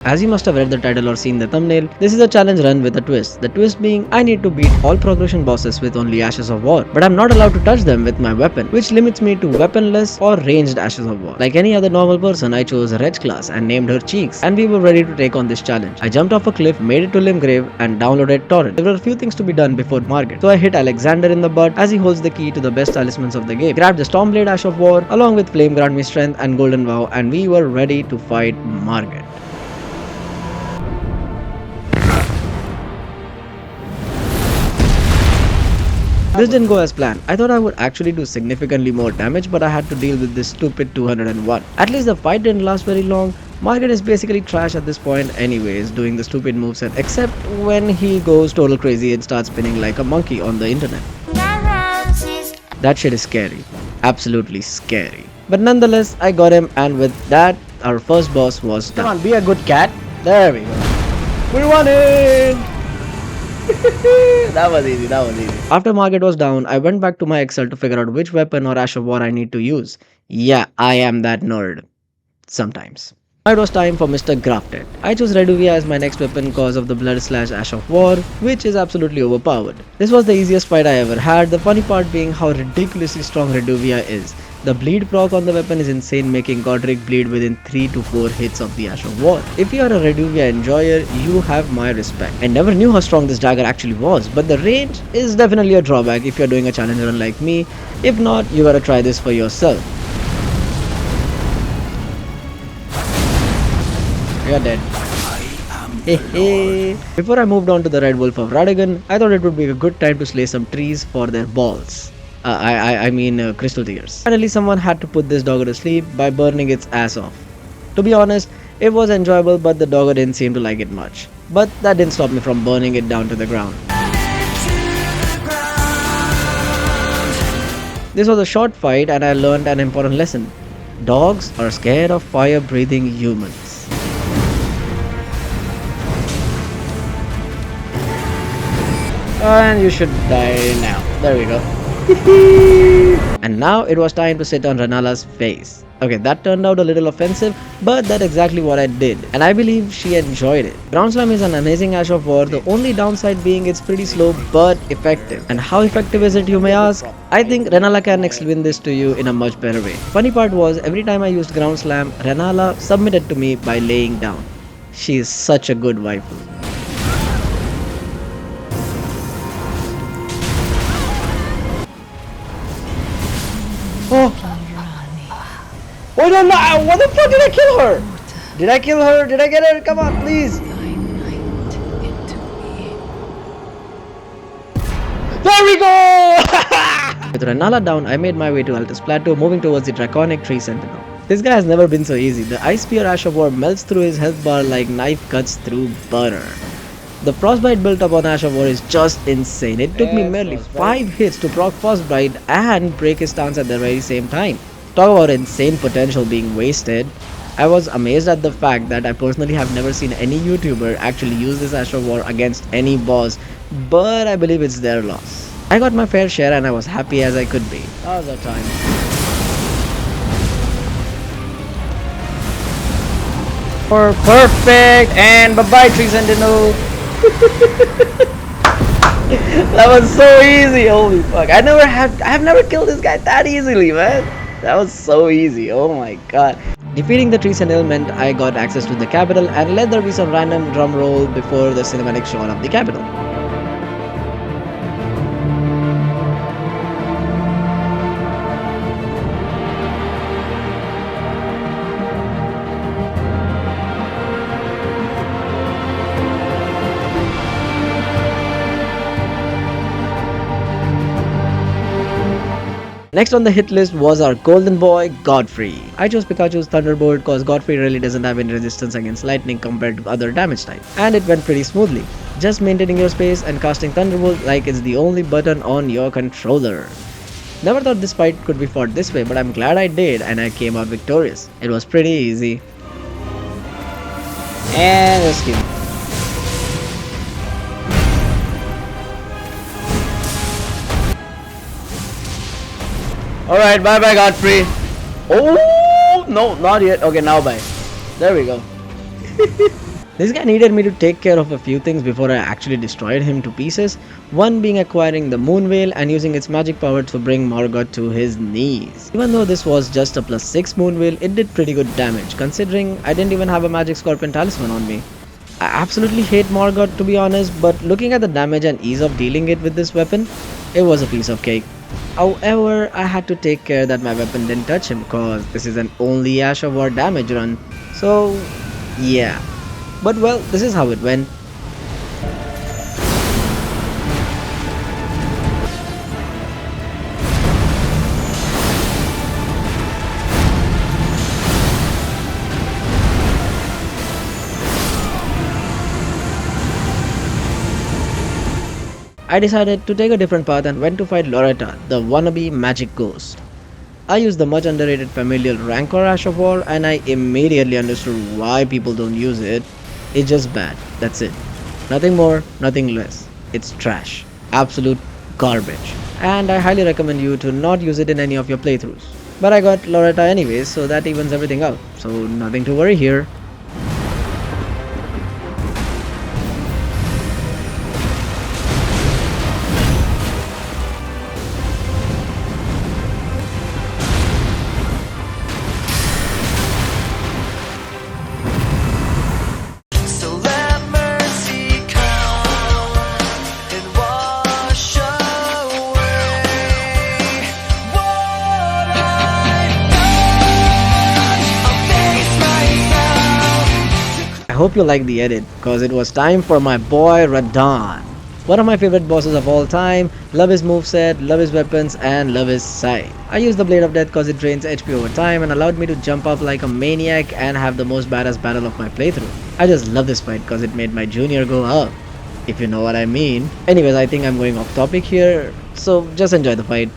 As you must have read the title or seen the thumbnail, this is a challenge run with a twist. The twist being, I need to beat all progression bosses with only Ashes of War, but I'm not allowed to touch them with my weapon, which limits me to weaponless or ranged Ashes of War. Like any other normal person, I chose a Reg class and named her Cheeks, and we were ready to take on this challenge. I jumped off a cliff, made it to Limgrave, and downloaded Torrent. There were a few things to be done before Morgot, so I hit Alexander in the butt as he holds the key to the best talismans of the game, grabbed the Stormblade Ash of War along with Flame Grant Me Strength and Golden Vow, and we were ready to fight Morgot. This didn't go as planned. I thought I would actually do significantly more damage, but I had to deal with this stupid 201. At least the fight didn't last very long. Morgot is basically trash at this point anyways, doing the stupid moveset, except when he goes total crazy and starts spinning like a monkey on the internet. That shit is scary. Absolutely scary. But nonetheless, I got him, and with that, our first boss was done. Come on, be a good cat. There we go. We won it! That was easy. After Morgot was down, I went back to my Excel to figure out which weapon or Ash of War I need to use. Yeah, I am that nerd. Sometimes. Now it was time for Mr. Grafted. I chose Reduvia as my next weapon cause of the Blood/Ash of War, which is absolutely overpowered. This was the easiest fight I ever had, the funny part being how ridiculously strong Reduvia is. The bleed proc on the weapon is insane, making Godric bleed within 3 to 4 hits of the Ash of War. If you are a Reduvia enjoyer, you have my respect. I never knew how strong this dagger actually was, but the range is definitely a drawback if you are doing a challenge run like me. If not, you gotta try this for yourself. You're dead. Before I moved on to the Red Wolf of Radon, I thought it would be a good time to slay some trees for their balls. I mean crystal tears. Finally, someone had to put this doggo to sleep by burning its ass off. To be honest, it was enjoyable, but the doggo didn't seem to like it much. But that didn't stop me from burning it down to the ground. This was a short fight and I learned an important lesson. Dogs are scared of fire-breathing humans. And you should die now. There we go. And now it was time to sit on Renala's face. Okay, that turned out a little offensive, but that's exactly what I did, and I believe she enjoyed it. Ground Slam is an amazing Ash of War, the only downside being it's pretty slow but effective. And how effective is it, you may ask? I think Renala can explain this to you in a much better way. Funny part was, every time I used Ground Slam, Renala submitted to me by laying down. She is such a good waifu. Oh no, no! What the fuck did I kill her? Did I kill her? Did I get her? Come on, please! There we go! With Renala down, I made my way to Altus Plateau, moving towards the draconic tree Sentinel. This guy has never been so easy. The Ice Spear Ash of War melts through his health bar like knife cuts through butter. The Frostbite built up on Ash of War is just insane. It took me merely 5 hits to proc Frostbite and break his stance at the very same time. Talk about insane potential being wasted. I was amazed at the fact that I personally have never seen any YouTuber actually use this Ash of War against any boss, but I believe it's their loss. I got my fair share and I was happy as I could be. That was our time. Perfect, and bye-bye Tree Sentinel. That was so easy. Holy fuck, I have never killed this guy that easily, man. That was so easy. Oh my god. Defeating the Tree Sentinel meant I got access to the capital, and let there be some random drum roll before the cinematic shot of the capital. Next on the hit list was our golden boy, Godfrey. I chose Pikachu's Thunderbolt cause Godfrey really doesn't have any resistance against lightning compared to other damage types, and it went pretty smoothly. Just maintaining your space and casting Thunderbolt like it's the only button on your controller. Never thought this fight could be fought this way, but I'm glad I did and I came out victorious. It was pretty easy. And rescue. Alright, bye bye Godfrey. Oh, no, not yet. Okay, now bye. There we go. This guy needed me to take care of a few things before I actually destroyed him to pieces, one being acquiring the Moon Veil and using its magic power to bring Morgot to his knees. Even though this was just a plus 6 Moon Veil, it did pretty good damage, considering I didn't even have a magic Scorpion Talisman on me. I absolutely hate Morgot to be honest, but looking at the damage and ease of dealing it with this weapon, it was a piece of cake. However, I had to take care that my weapon didn't touch him cause this is an only Ash of War damage run. So yeah. But well, this is how it went. I decided to take a different path and went to fight Loretta, the wannabe magic ghost. I used the much underrated familial Rancor Ash of War and I immediately understood why people don't use it. It's just bad, that's it. Nothing more, nothing less. It's trash. Absolute garbage. And I highly recommend you to not use it in any of your playthroughs. But I got Loretta anyways, so that evens everything out. So nothing to worry here. So let mercy come and wash away what I've done. I'll face myself. I hope you like the edit, cause it was time for my boy Radon. One of my favorite bosses of all time, love his moveset, love his weapons and love his scythe. I use the Blade of Death cause it drains HP over time and allowed me to jump up like a maniac and have the most badass battle of my playthrough. I just love this fight cause it made my junior go up, if you know what I mean. Anyways, I think I'm going off topic here, so just enjoy the fight.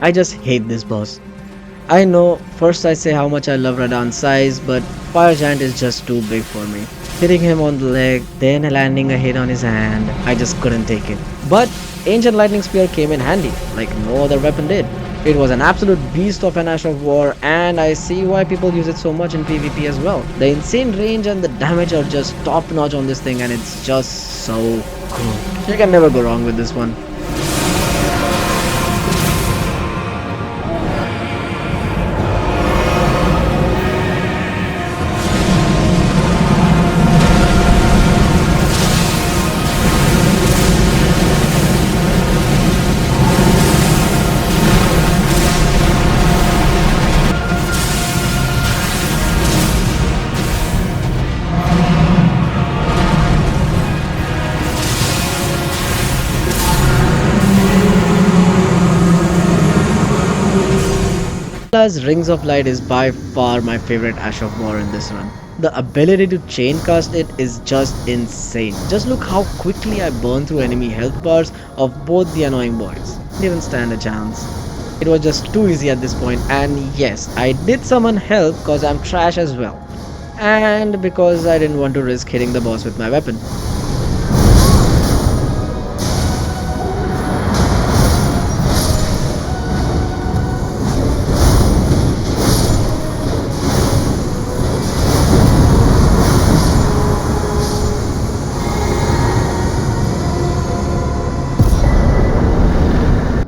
I just hate this boss. I know, first I say how much I love Radon's size, but Fire Giant is just too big for me. Hitting him on the leg, then landing a hit on his hand, I just couldn't take it. But Ancient Lightning Spear came in handy, like no other weapon did. It was an absolute beast of an Ash of War, and I see why people use it so much in PvP as well. The insane range and the damage are just top notch on this thing, and it's just so cool. You can never go wrong with this one. Plus, Rings of Light is by far my favorite Ash of War in this run. The ability to chain cast it is just insane. Just look how quickly I burn through enemy health bars of both the annoying boys. Didn't even stand a chance. It was just too easy at this point, and yes, I did summon help cause I'm trash as well. And because I didn't want to risk hitting the boss with my weapon.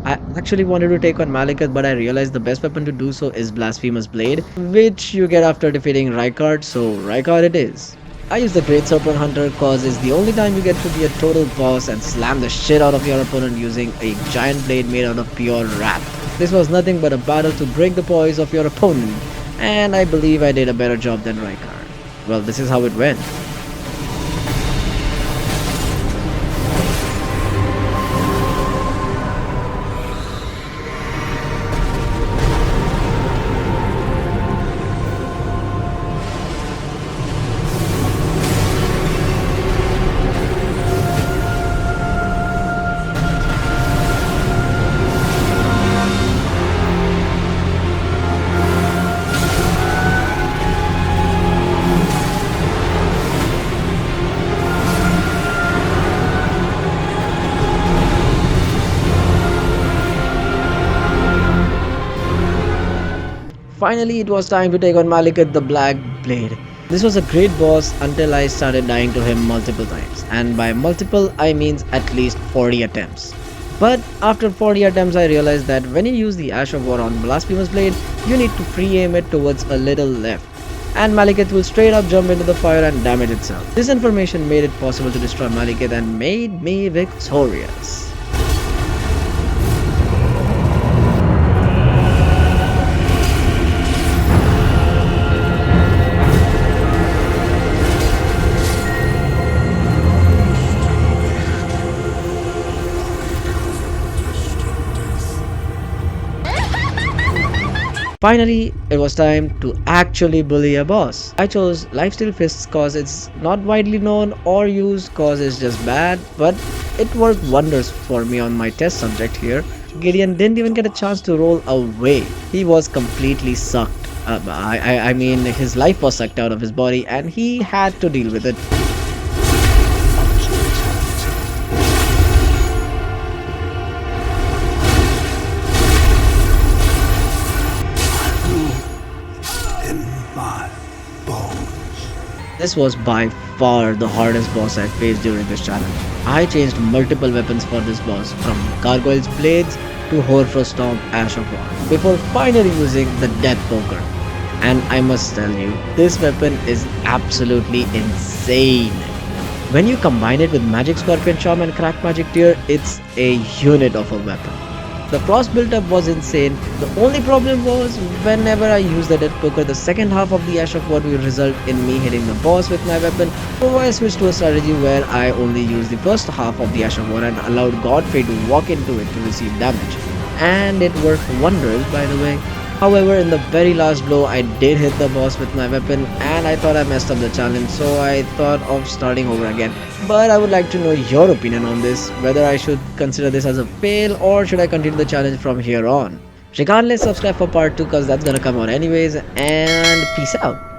I actually wanted to take on Malekith, but I realized the best weapon to do so is Blasphemous Blade, which you get after defeating Rykard, so Rykard it is. I use the Great Serpent Hunter cause it's the only time you get to be a total boss and slam the shit out of your opponent using a giant blade made out of pure wrath. This was nothing but a battle to break the poise of your opponent, and I believe I did a better job than Rykard. Well, this is how it went. Finally, it was time to take on Malikat the Black Blade. This was a great boss until I started dying to him multiple times, and by multiple I means at least 40 attempts. But after 40 attempts I realized that when you use the Ash of War on Blasphemous Blade, you need to free aim it towards a little left, and Malekith will straight up jump into the fire and damage itself. This information made it possible to destroy Malekith and made me victorious. Finally, it was time to actually bully a boss. I chose Lifesteal Fists cause it's not widely known or used cause it's just bad, but it worked wonders for me on my test subject here. Gideon didn't even get a chance to roll away. He was completely sucked. I mean, his life was sucked out of his body and he had to deal with it. This was by far the hardest boss I faced during this challenge. I changed multiple weapons for this boss, from Gargoyle's Blades to Horfrostomp Ash of War, before finally using the Death Poker. And I must tell you, this weapon is absolutely insane. When you combine it with Magic Scorpion Charm and Crack Magic Tear, it's a unit of a weapon. The cross build-up was insane. The only problem was, whenever I used the Death Poker, the second half of the Ash of War will result in me hitting the boss with my weapon. So I switched to a strategy where I only used the first half of the Ash of War and allowed Godfrey to walk into it to receive damage. And it worked wonders, by the way. However, in the very last blow, I did hit the boss with my weapon and I thought I messed up the challenge, so I thought of starting over again. But I would like to know your opinion on this, whether I should consider this as a fail or should I continue the challenge from here on. Regardless, subscribe for part 2 because that's gonna come out anyways, and peace out.